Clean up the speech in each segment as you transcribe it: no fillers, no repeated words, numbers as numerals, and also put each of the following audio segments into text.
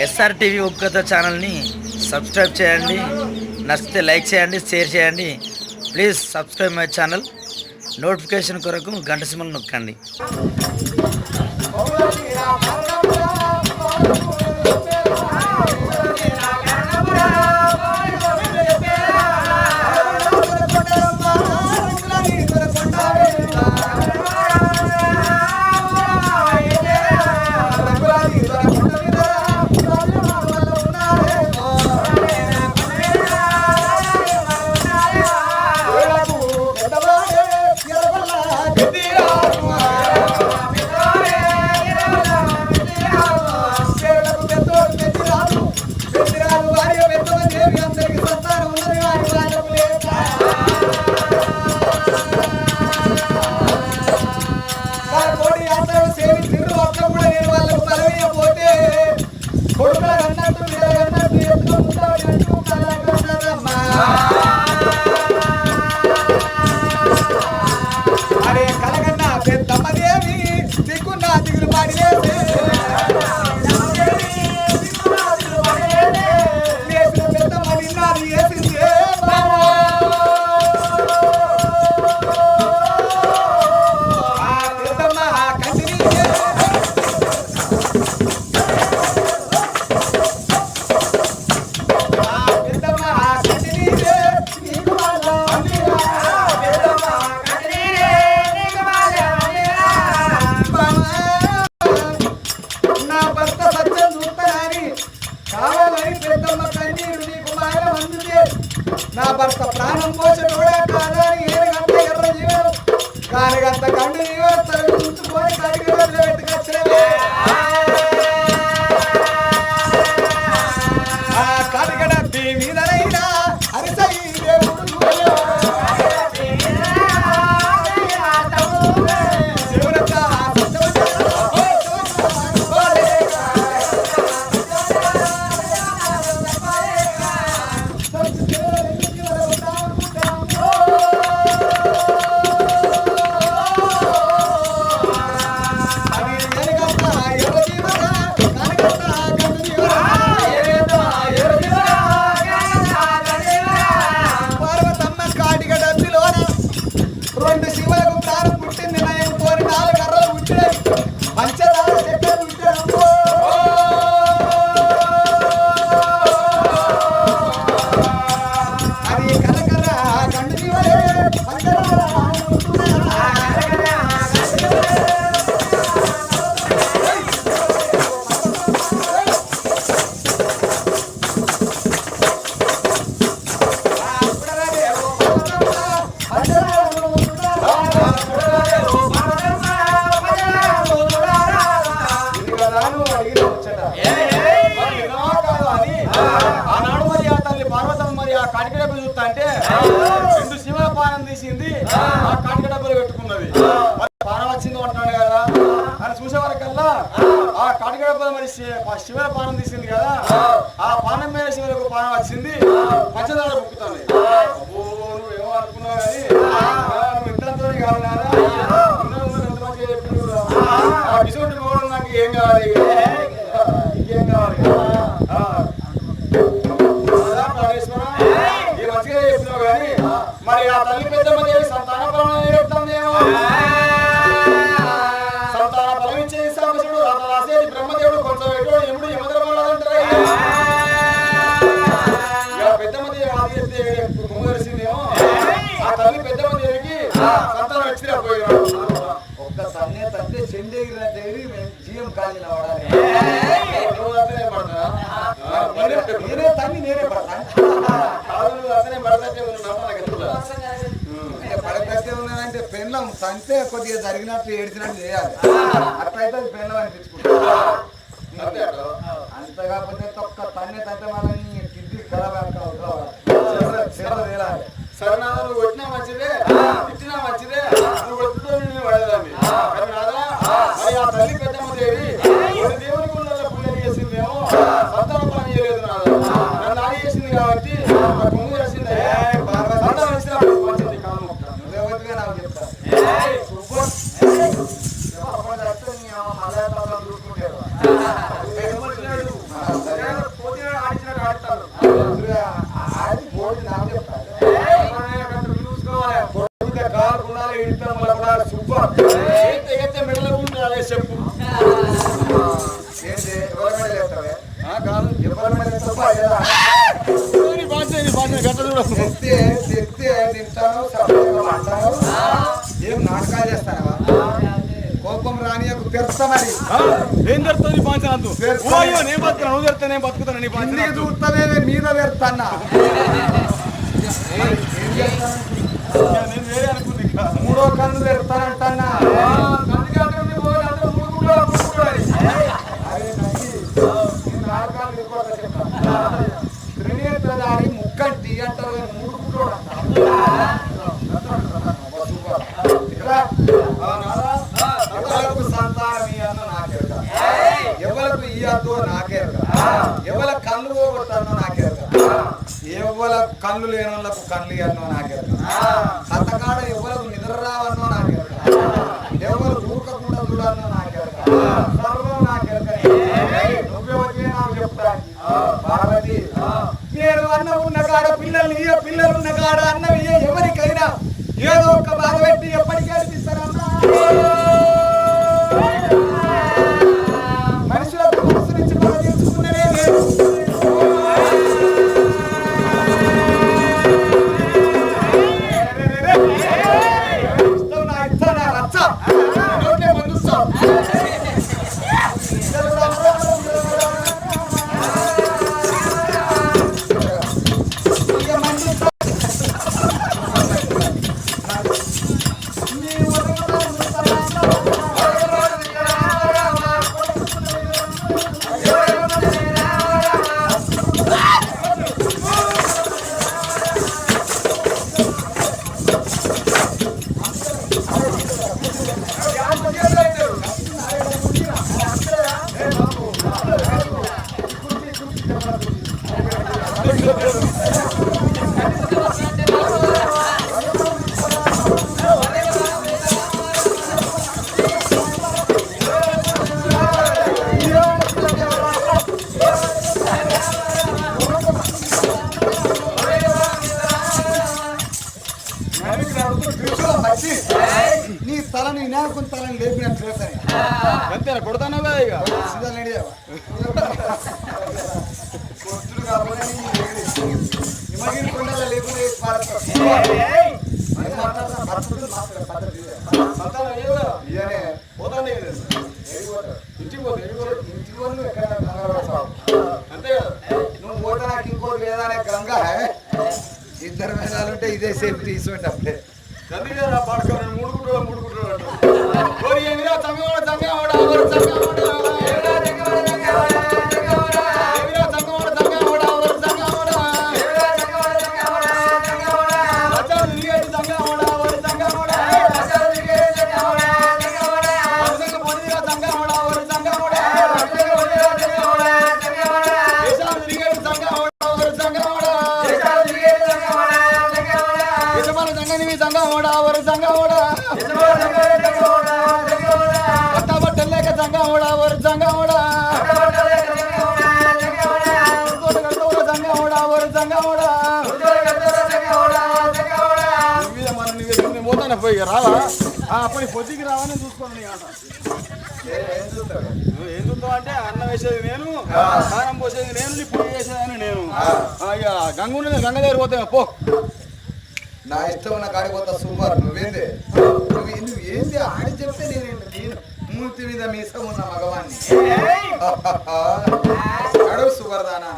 SR TV ఉప్కథ ఛానల్ని subscribe చేయండి. నచ్చితే లైక్ చేయండి, షేర్ చేయండి. Please subscribe my channel. Notification కొరకు గంట సింబల్ నొక్కండి. నా భర్త ప్రాణం పోసేటోడా కాదని ఏనుగంత ఎర్ర జీవనం కానిగంత కండు జీవనం తనకు ఉంచుకొని కడిగి పెట్టుకొచ్చే ఆ కడిగడ మీదనైనా అరిసై దేవుడు అంటే రెండు శివల పానం తీసింది ఆ కాటిక డబ్బులు పెట్టుకున్నది. పానం వచ్చింది అంటున్నాడు కదా అని చూసే వరకల్లా ఆ కాటిక డబ్బులు మరి శివల పానం తీసింది కదా, ఆ పానం మీద శివులకు పానం వచ్చింది. పంచదార బుక్కుతుంది. నువ్వేమో అనుకున్నావు కానీ నువ్వు ఇంతతో కావాలన్నా బిసుకుంటు కూడా నాకు ఏం కావాలి, ఇంకేం కావాలి చెప్పినావు కానీ మరి ఆ తల్లి పెద్దమ్మ దేవి సంతాన బలం చెప్తాందేమో. సంతాన బలం ఇచ్చే సాంబశివుడు రథ రాసేది బ్రహ్మదేవుడు కొంచెం ఎటో ఎముడు యమధర్మలాదంటారు. పెద్దమ్మ దేవి ఆది చెప్తే గుమ్మ తెలిసిందేమో. ఆ తల్లి పెద్దమ్మ దేవికి సంతానం వచ్చినా పోయినాడు. ఒక్క సన్నే తప్పితే చెందేగినట్టు జీవం కాలి వాడాలి. నేనే తల్లి నేనే పడతా పడకట్టే ఉన్నదంటే పెన్లం తంతే కొద్దిగా జరిగినట్టు ఏడ్చినట్టు చేయాలి. అట్లయితే అది పెన్లం అనిపించుకుంటా. అంత కాకపోతే ఒక్క తన్నే తంతే వాళ్ళని కిడ్నీ ఖరాబ్ తేలాలి. సరేనాదా నువ్వు కొట్టినా మంచిదే, తిట్టినా మంచిదే, నువ్వు కొట్టుతో నేను పడేదాన్ని. మరి ఆ తల్లి పెద్దమ్మ దేవి దేవుని గుళ్ళలో పూజలు చేసిందేమో, సంతానం పని చేయలేదు. నన్ను ఆడి చేసింది కాబట్టి ముందు చేసింది. సంతానం ఇచ్చినప్పుడు మంచిది కాదు. నువ్వేవతిగా నాకు చెప్తా మలయాళంలో చూసుకుంటారు. కాదు ఎవరి మీద ఏం నాటకాలు చేస్తానవా కోపం రానియకు తెరుస్తామని ఏం తెరుతుంది నీ పాంచ అందు నేను బతుకుతాను నువ్వు తెరుతా నేను బతుకుతాను నీ పాంచ చూస్తానే మీద పెడతాన్నా నేను వేరే అనుకుంది మూడో కన్ను పెడతానంటన్నా త్రినేత్రధారి ముక్కంటి అంటారు మూడు కుట్రోడు ఎవరికి సంతానం ఇయ్యాలో నాకేరుగా ఎవరికి ఇయ్యద్దో నాకేరుగా ఎవరి కళ్ళు పోగొట్టానో నాకేరుగా ఎవరి కళ్ళు లేని వాళ్ళకు కళ్ళు ఇయ్యాలో నాకేరుగా కథకాడ ఎవరికి నిద్ర రావన్నో నాకేరుగా ఎవరు ఊరకకుండా చూడాలనో నాకేరుగా సర్వం నాకేరుగా నువ్వే వచ్చే నాకు చెప్తాను పార్వతి నేను అన్నం ఉన్న కాడ పిల్లలు ఇయ్య పిల్లలు ఉన్న కాడ అన్నం ఇయ్య ఎవరికైనా ఏదో ఒక బాధ పెట్టి ఎప్పటికీ అనిపిస్తారమ్మా మనుషులకు మనసు నుంచి బాధ తెలుసుకున్నదే లేదు ఇష్టం నా ఇష్టం నా రచ్చ నోట్లే మందుస్తాం నీ తలని నాకు తలని లేపినట్టు లేస్తాను అంతేనా కొడతానా ఇక కొట్టుడు కాకుండా హిమగిరి కొండలో లేకుండా ఇంటికి పోతే ఇంటికి పోను ఎక్కడ అంతే కదా నువ్వు పోతే నాకు ఇంకోటి లేదా అనే గంగా ఇద్దరు వేలాలుంటే ఇదే సేఫ్టీ ఇటువంటి అప్పుడే పాడుకోవాలి మూడు కుట్రోడు రావా అప్పటి పొద్దుకి రావని చూసుకోండి నీ ఆట ఏం చూస్తావు అంటే అన్నం వేసేది నేను కారం పోసేది నేను ఇప్పుడు వేసేదని నేను ఇక గంగ దగ్గర పోతే పో నా ఇష్టం ఉన్న కాడిపోతా సూపర్ నువ్వేంది నువ్వు ఏంది ఆడి చెప్తే నేను మూర్తి మీద మీసం ఉన్న మగవాన్ని అడుగు సువర్దానా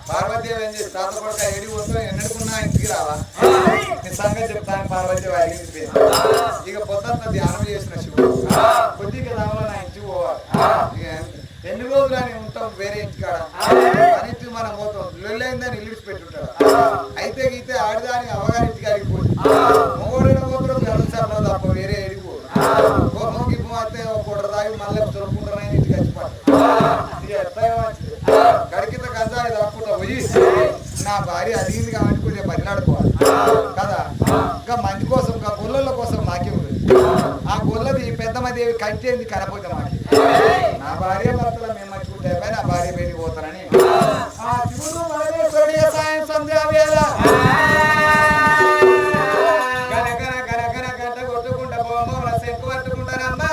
పార్వతీదేవి ఏం చేసి తాత కొడుక ఏడికి పోతావు ఎన్నడుకున్నా ఇంటికి రావా నీ సంగతి చెప్తాను పార్వతీదేవి అడిగింది ఇక పొద్దున్న ధ్యానం చేసిన శివుడు కొద్దిగా రావాలో నా ఇంటికి పోవాలి ఎన్ని రోజులు అని ఉంటాం వేరే ఇంటికాడ అన్నింటికి మనం పోతాం లొల్లైందని ఇల్లు పెట్టుంటాడు అయితే గీతే ఆడదాని అవగారింటికి అడిగిపోతుంది మొగోడిన పోతాడు గమనించాలో తప్ప వేరే ఎడిపో గిప్పు అయితే ఒక తాగి మళ్ళీ దొరుకుంటారని ఇంటికి వచ్చిపోతాడు గడికిత గంజాయి దాక్కుంటా పోయి నా భార్య అడిగింది కాబట్టి కొంచెం బదిలాడుకోవాలి కదా ఇంకా మంది కోసం ఇంకా గొల్లల కోసం మాకే ఉంది ఆ గొల్లది పెద్దమ్మదేవి కంటేంది కనపోతే మాకి నా భార్య భర్తలు మేము మర్చిపోతే నా భార్య బయటికి పోతానని సాయం సంధ్యా వేళ గనగన గనగన గంట కొట్టుకుంటా పోమల శంకు పట్టుకుంటారమ్మా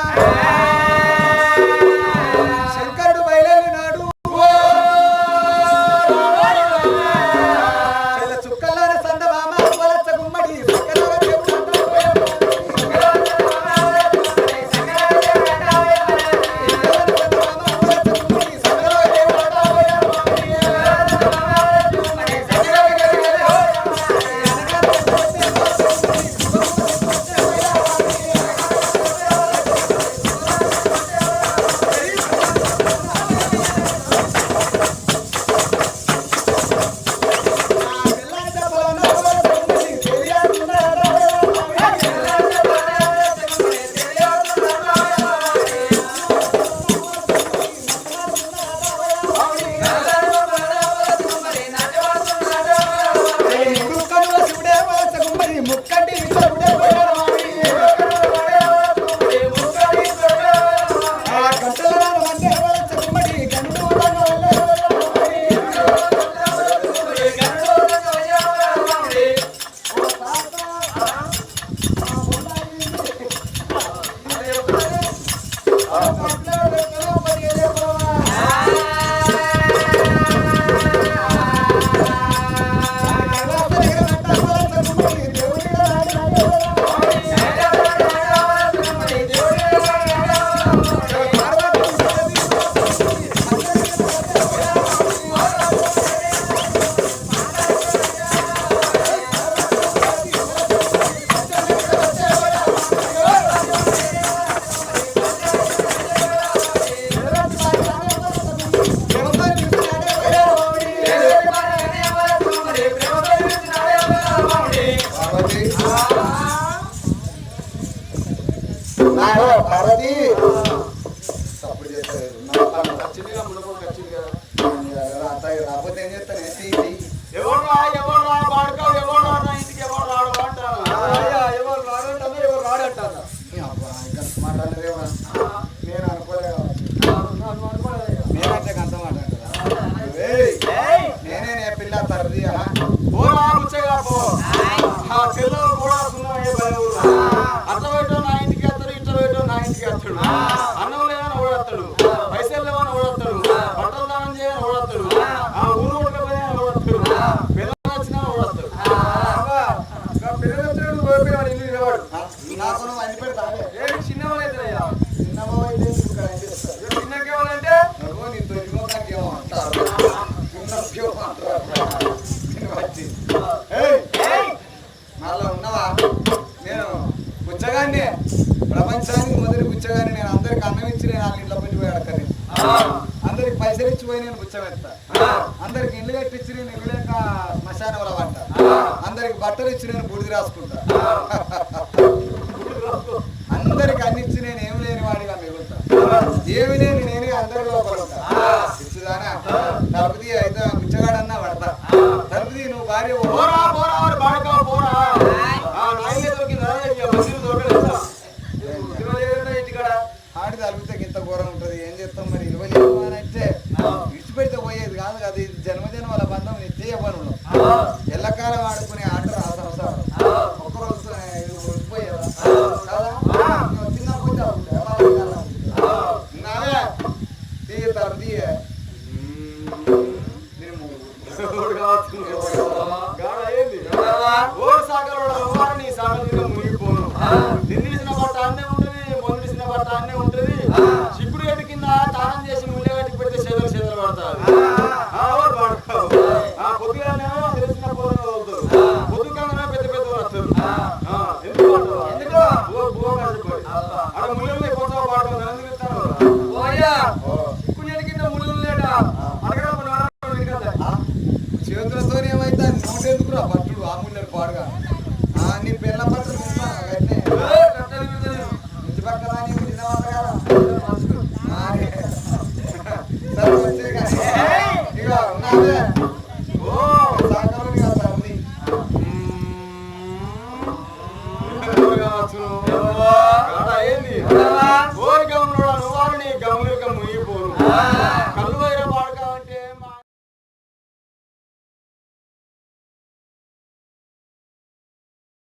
శంకరుడు బయలునాడు మూడు కన్నుల శివుడే వలస గుమ్మడి ముక్కంటి శివుడే పోయాడవాడి ఆ గంటల వందే వలస గుమ్మడి గండు పార్వతి అప్పుడు చేస్తారు రాకపోతే ఏం చేస్తాను ఎవరు పాడుకో ఎవరు నా ఇంటికి ఎవరు రాడు అంటారు ఎవరు రాడంటారు ఎవరు రాడంటారు మాట్లాడలేవా నేను అనుకోలేదు నేనంటే అంత మాట్లాడతారా నేనే పిల్ల తరది పోరా ముచ్చగా పో ఆ పిల్లలు కూడా అట్లా పెట్టో నా ఇంటికి వస్తాడు ఇట్లా పెట్టో నా ఇంటికి వస్తాడు అన్నం లేదని ఓడతాడు పైసలు లేవని ఓడతాడు బట్టలు దానం చేయని ఓడతాడు ఆ ఊరు ఉడకపోయినా ఓడతాడు పిల్లలు వచ్చినా ఓడతాడు పిల్లలు వచ్చినప్పుడు కోరిపోయాడు ఇల్లు నిలవాడు నాకు అన్ని పెడతా చిన్నవాళ్ళైతే చిన్నబాబు చిన్నకేవాలంటే నీ తొలిమోకానికి ఏమో అంటారు నాలో ఉన్నవా నేను పుచ్చగాన్ని ప్రపంచానికి మొదటి పుచ్చగాన్ని నేను అందరికి అన్నం ఇచ్చి నేను వాళ్ళ ఇంట్లో పెట్టి పోయి అడగని అందరికి పైసలు ఇచ్చిపోయి నేను పుచ్చమెత్తా అందరికి ఇల్లు కట్టించి నేను ఇల్లు లేక శ్మశానంలో పడ్డా అందరికి బట్టలు ఇచ్చి నేను బూడిది రాసుకుంటా అందరికి అన్ని ఇచ్చి నేను ఏమి లేని వాడిగా మిగులుతా ఏమి లేని నేనే అందరి లోపల ఉంటా ఇచ్చుదానా తలుపుది అయితే పుచ్చగాడన్నా పడతా తలుపుది నువ్వు భార్య పోరా పోరా బాడకా పోరా ఆ నాయనే దొరికిందా బస్సు దొరకలేదా ఇంటికాడ ఆడి తలిపితే ఇంత ఘోరం ఉంటది ఏం చేస్తాం మరి ఇవ్వలేదు అని అంటే విడిచిపెడితే పోయేది కాదు కదా ఇది జన్మజన్మల బంధం నిత్య యవ్వనుడు ఎల్లకాలం ఆడుకునే ఆట సంసారం ఒక్కరోజు పోయేదా చిన్న నావే తీయ తరది నీ సాగర్ మునిగిపోను తిన్నిసిన బట్ట అన్నే ఉంటుంది మొదలిసిన బట్ట అన్నే ఉంటుంది చిక్కుడు గడ్డి కింద తానం చేసి ముళ్ళ గడ్డికి పెడితే చేదలు చేదలు పడతారు పొద్దుగానేమో తెలిసిన పొద్దున వదులుతారు పొద్దుగానే పెద్ద పెద్ద వస్తారు ఎందుకు అక్కడ ముళ్ళు పోతా పాడతారు ఎందుకు ఇస్తాను చిక్కుడు గడ్డి కింద ముళ్ళు లేట చేతులతో ఏమైతే నోట్ ఎందుకురా పట్టుడు ఆ ముళ్ళని పాడుగా నీ పిల్ల పట్టుడు ఇంటి పక్కన సరే వచ్చే కానీ ఇక ఉన్నావే